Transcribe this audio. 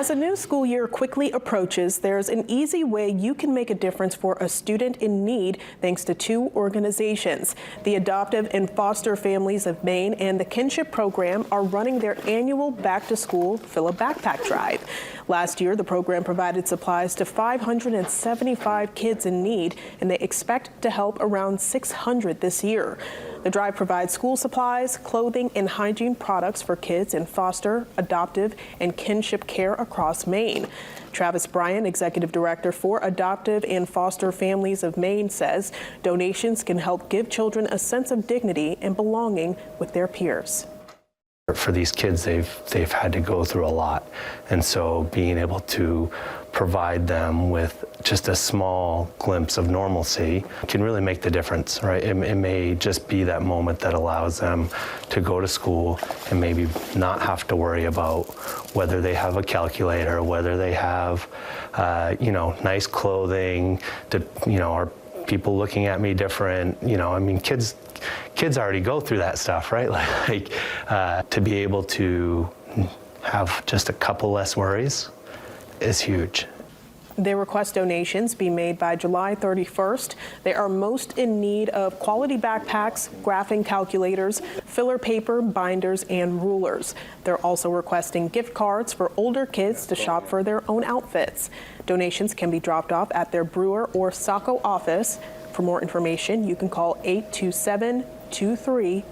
As a new school year quickly approaches, there's an easy way you can make a difference for a student in need thanks to two organizations. The Adoptive and Foster Families of Maine and the Kinship Program are running their annual Back to School Fill a Backpack drive. Last year, the program provided supplies to 575 kids in need, and they expect to help around 600 this year. The drive provides school supplies, clothing, and hygiene products for kids in foster, adoptive, and kinship care across Maine. Travis Bryant, Executive Director for Adoptive and Foster Families of Maine, says donations can help give children a sense of dignity and belonging with their peers. For these kids, they've had to go through a lot, and so being able to provide them with just a small glimpse of normalcy can really make the difference, right? It may just be that moment that allows them to go to school and maybe not have to worry about whether they have a calculator, whether they have, nice clothing, are people looking at me different, I mean, kids already go through that stuff, right? To be able to have just a couple less worries is huge. They request donations be made by July 31st. They are most in need of quality backpacks, graphing calculators, filler paper, binders, and rulers. They're also requesting gift cards for older kids to shop for their own outfits. Donations can be dropped off at their Brewer or Saco office. For more information, you can call 827-2331.